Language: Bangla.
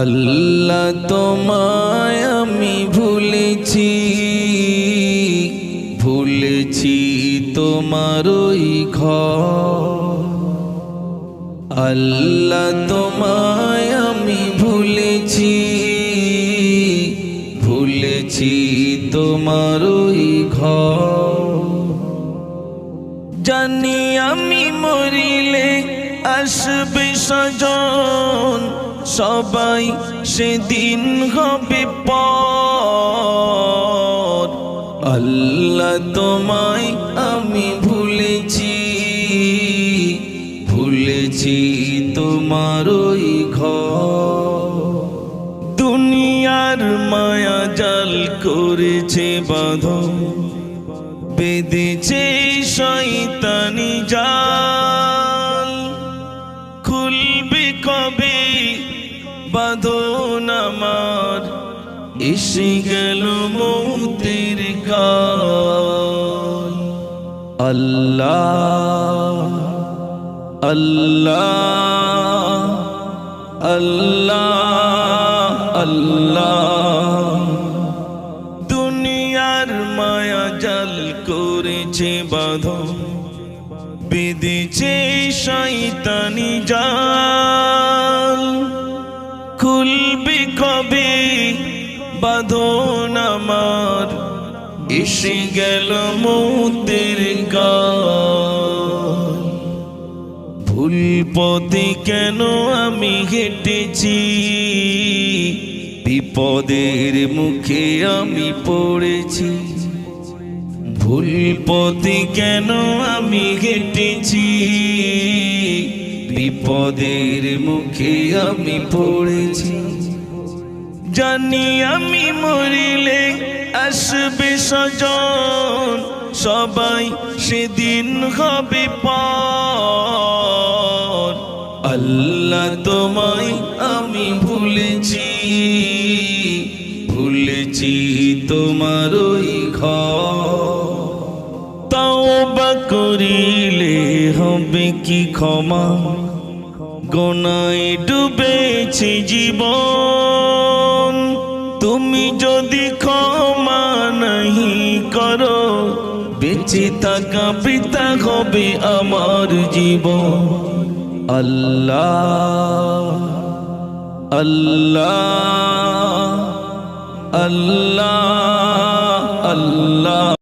আল্লাহ তোমায় আমি ভুলেছি, ভুলেছি তোমার ওই ঘর। আল্লাহ তোমায় আমি ভুলেছি, ভুলেছি তোমার ওই ঘর। জানি আমি মরিলে আসবে স্বজন, সবাই সেদিন হবে পর। আল্লাহ তোমায় আমি ভুলেছি, ভুলেছি তোমার ওই ঘর। দুনিয়ার মায়া জাল করেছে বাঁধন, বেঁধেছে শয়তানি জাল। খুলবে কবে বাঁধন আমার, এসে গেল মৌতের কাল। আল্লাহ আল্লাহ আল্লাহ আল্লাহ। দুনিয়ার মায়া জাল করেছে বাঁধন, বেঁধেছে শয়তানি জাল। খুলবে কবে বাঁধন আমার, এসে গেল মৌতের কাল। ভুল পথে কেন আমি হেঁটেছি, বিপদের মুখে আমি পড়েছি। ভুল পথে কেন আমি হেঁটেছি, বিপদের মুখে আমি পড়েছি। জানি আমি মরিলে আসবে স্বজন, সবাই সেদিন হবে পর। আল্লাহ তোমায় আমি ভুলেছি, ভুলেছি তোমার ওই ঘর। তওবা করিলে হবে কি ক্ষমা, গোনায় ডুবেছে জীবন। তুমি যদি ক্ষমা নাহি করো, বেঁচে থাকা বৃথা হবে আমার জীবন। আল্লাহ আল্লাহ আল্লাহ আল্লাহ।